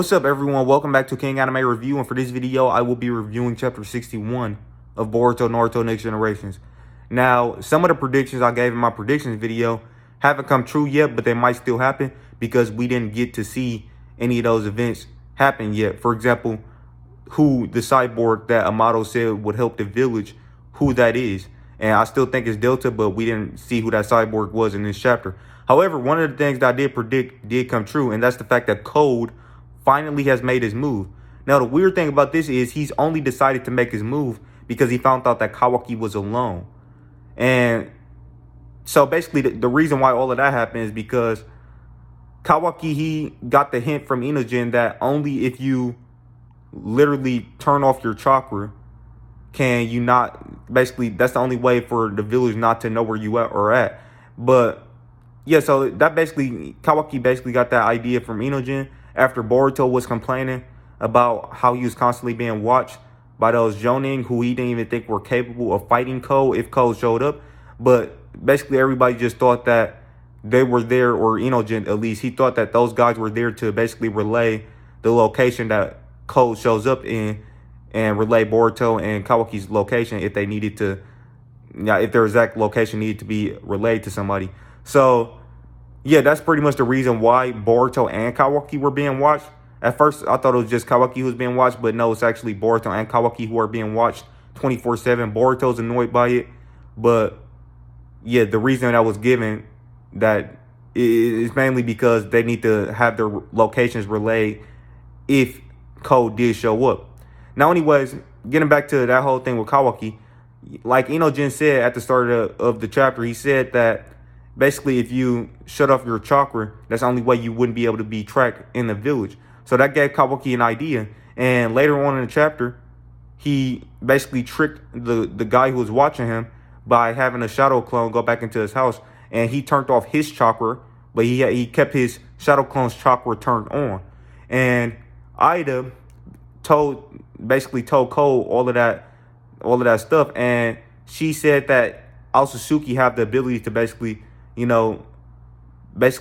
What's up, everyone? Welcome back to King Anime Review, and for this video, I will be reviewing Chapter 61 of Boruto Naruto Next Generations. Now, some of the predictions I gave in my predictions video haven't come true yet, but they might still happen because we didn't get to see any of those events happen yet. For example, who the cyborg that Amato said would help the village, who that is. And I still think it's Delta, but we didn't see who that cyborg was in this chapter. However, one of the things that I did predict did come true, and that's the fact that Code finally has made his move. Now, the weird thing about this is he's only decided to make his move because he found out that Kawaki was alone. And so basically the reason why all of that happened is because Kawaki, he got the hint from Inogen that only if you literally turn off your chakra can you not, basically that's the only way for the village not to know where you are at. But yeah, so that basically, Kawaki basically got that idea from Inogen after Boruto was complaining about how he was constantly being watched by those Jonin who he didn't even think were capable of fighting Code if Code showed up. But basically everybody just thought that they were there, or Inogen at least, he thought that those guys were there to basically relay the location that Code shows up in and relay Boruto and Kawaki's location if they needed to, if their exact location needed to be relayed to somebody. So yeah, that's pretty much the reason why Boruto and Kawaki were being watched. At first, I thought it was just Kawaki who was being watched, but no, it's actually Boruto and Kawaki who are being watched 24/7. Boruto's annoyed by it, but yeah, the reason that was given that is mainly because they need to have their locations relayed if Code did show up. Now, anyways, getting back to that whole thing with Kawaki, like Inogen said at the start of the chapter, he said that basically if you shut off your chakra, that's the only way you wouldn't be able to be tracked in the village. So that gave Kawaki an idea. And later on in the chapter, he basically tricked the guy who was watching him by having a shadow clone go back into his house. And he turned off his chakra, but he kept his shadow clone's chakra turned on. And Ida basically told Code all of that stuff. And she said that Al-Sasuke have the ability to basically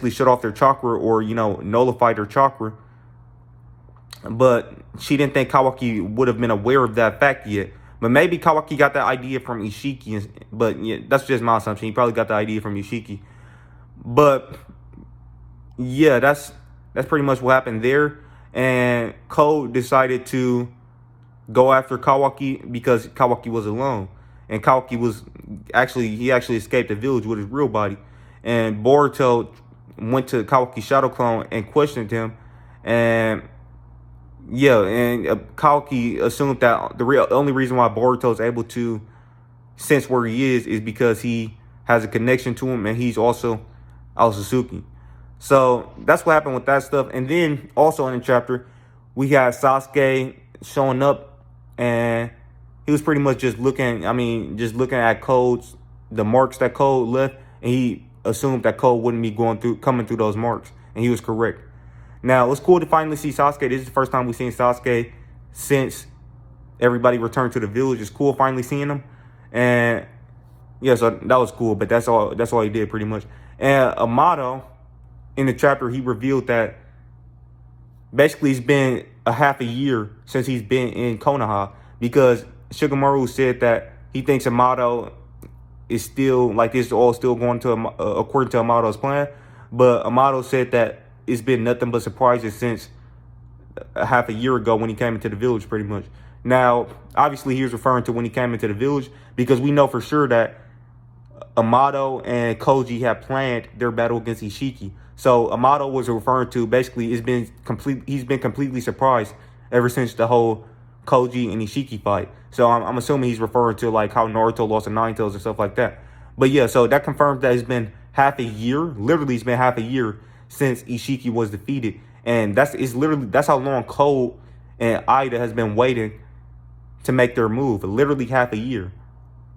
shut off their chakra or, nullify their chakra. But she didn't think Kawaki would have been aware of that fact yet. But maybe Kawaki got that idea from Ishiki. But yeah, that's just my assumption. He probably got the idea from Ishiki. But yeah, that's pretty much what happened there. And Code decided to go after Kawaki because Kawaki was alone. And Kawaki he actually escaped the village with his real body. And Boruto went to Kawaki's shadow clone and questioned him. And yeah, and Kawaki assumed that the only reason why Boruto is able to sense where he is because he has a connection to him, and he's also Al-Sasuke. So that's what happened with that stuff. And then also in the chapter, we had Sasuke showing up, and he was pretty much just looking at Code's, the marks that Code left, and he assumed that Code wouldn't be coming through those marks, and he was correct. Now, it's cool to finally see Sasuke. This is the first time we've seen Sasuke since everybody returned to the village. It's cool finally seeing him. And yeah, so that was cool, but that's all he did pretty much. And Amato, in the chapter, he revealed that basically it's been a half a year since he's been in Konoha, because Shikamaru said that he thinks Amato is still, like, this is all still going to according to Amato's plan. But Amato said that it's been nothing but surprises since a half a year ago when he came into the village, pretty much. Now, obviously, he was referring to when he came into the village, because we know for sure that Amato and Koji had planned their battle against Ishiki. So Amato was referring to basically he's been completely surprised ever since the whole Koji and Ishiki fight. So I'm assuming he's referring to like how Naruto lost to Nine Tails and stuff like that. But yeah, so that confirms that it's been half a year. Literally, it's been half a year since Ishiki was defeated, and that's how long Code and Ida has been waiting to make their move. Literally half a year.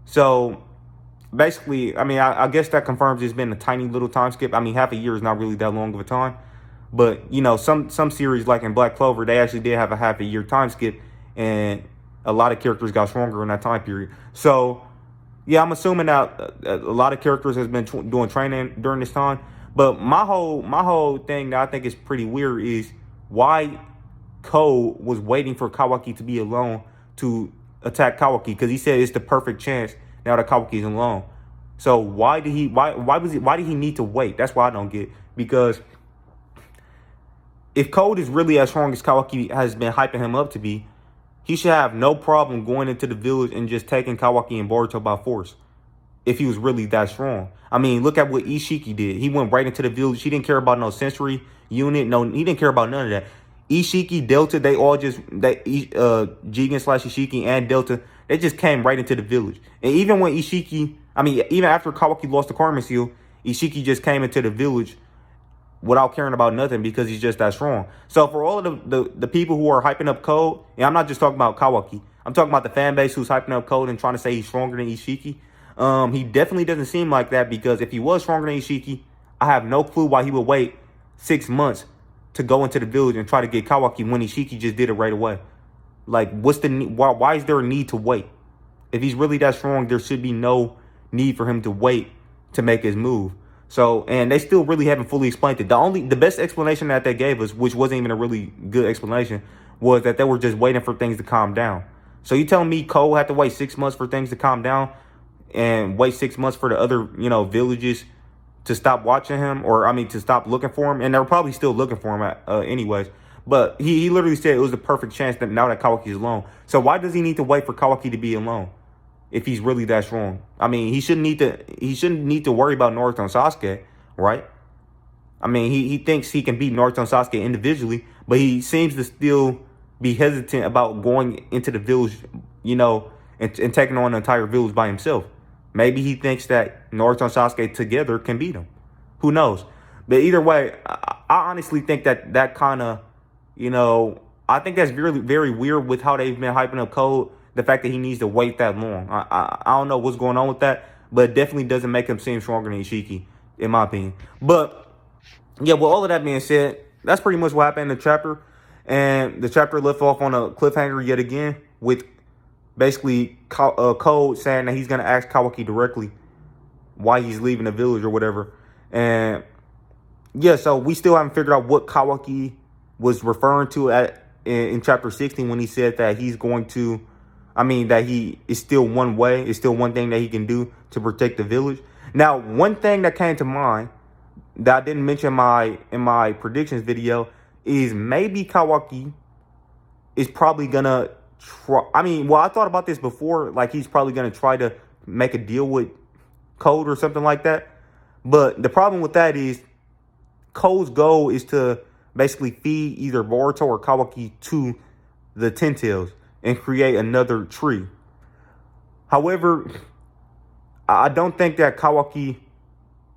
So basically, I mean, I guess that confirms it's been a tiny little time skip. I mean, half a year is not really that long of a time. But, some series like in Black Clover, they actually did have a half a year time skip, and a lot of characters got stronger in that time period. So, yeah, I'm assuming that a lot of characters has been doing training during this time. But my whole thing that I think is pretty weird is why Code was waiting for Kawaki to be alone to attack Kawaki, because he said it's the perfect chance now that Kawaki's alone. So why did he need to wait? That's what I don't get. Because if Code is really as strong as Kawaki has been hyping him up to be, he should have no problem going into the village and just taking Kawaki and Boruto by force. If he was really that strong. I mean, look at what Ishiki did. He went right into the village. He didn't care about no sensory unit. No, he didn't care about none of that. Ishiki, Delta, they all just, Jigen / Ishiki and Delta, they just came right into the village. And even when even after Kawaki lost the Karma Seal, Ishiki just came into the village without caring about nothing, because he's just that strong. So for all of the people who are hyping up Code, and I'm not just talking about Kawaki, I'm talking about the fan base who's hyping up Code and trying to say he's stronger than Ishiki. He definitely doesn't seem like that, because if he was stronger than Ishiki, I have no clue why he would wait 6 months to go into the village and try to get Kawaki when Ishiki just did it right away. Like, what's the need? Why is there a need to wait? If he's really that strong, there should be no need for him to wait to make his move. So, and they still really haven't fully explained it. The best explanation that they gave us, which wasn't even a really good explanation, was that they were just waiting for things to calm down. So you telling me Cole had to wait 6 months for things to calm down, and wait 6 months for the other, villages to stop watching him, or to stop looking for him? And they're probably still looking for him anyways. But he literally said it was the perfect chance that now that Kawaki's alone. So why does he need to wait for Kawaki to be alone if he's really that strong? I mean, he shouldn't need to worry about Naruto and Sasuke, right? I mean, he thinks he can beat Naruto and Sasuke individually, but he seems to still be hesitant about going into the village, and taking on the entire village by himself. Maybe he thinks that Naruto and Sasuke together can beat him. Who knows? But either way, I honestly think that kind of, I think that's very, very weird with how they've been hyping up Code. The fact that he needs to wait that long. I don't know what's going on with that, but it definitely doesn't make him seem stronger than Ishiki, in my opinion. But, yeah, with all of that being said, that's pretty much what happened in the chapter. And the chapter left off on a cliffhanger yet again, with basically Code saying that he's going to ask Kawaki directly why he's leaving the village or whatever. And, yeah, so we still haven't figured out what Kawaki was referring to in chapter 16 when he said that he's going to, that he is still one way, it's still one thing that he can do to protect the village. Now, one thing that came to mind that I didn't mention in my predictions video is maybe Kawaki is probably going to try. I thought about this before, like he's probably going to try to make a deal with Code or something like that. But the problem with that is Code's goal is to basically feed either Boruto or Kawaki to the Ten Tails and create another tree. However, I don't think that Kawaki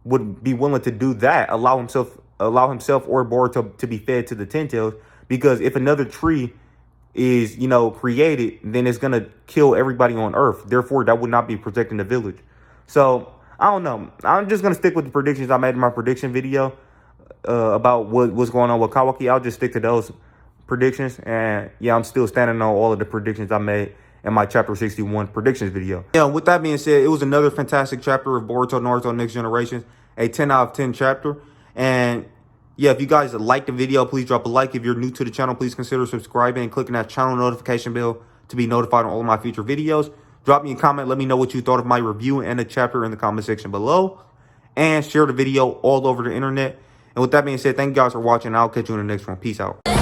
would be willing to do that, allow himself or Boruto to be fed to the Ten Tails, because if another tree is, created, then it's going to kill everybody on Earth. Therefore, that would not be protecting the village. So, I don't know. I'm just going to stick with the predictions I made in my prediction video about what's going on with Kawaki. I'll just stick to those predictions. And, yeah, I'm still standing on all of the predictions I made in my Chapter 61 predictions video. Yeah, with that being said, it was another fantastic chapter of Boruto Naruto Next Generations. A 10 out of 10 chapter. And, yeah, if you guys like the video, please drop a like. If you're new to the channel, please consider subscribing and clicking that channel notification bell to be notified on all of my future videos. Drop me a comment. Let me know what you thought of my review and the chapter in the comment section below. And share the video all over the internet. And with that being said, thank you guys for watching. I'll catch you in the next one. Peace out.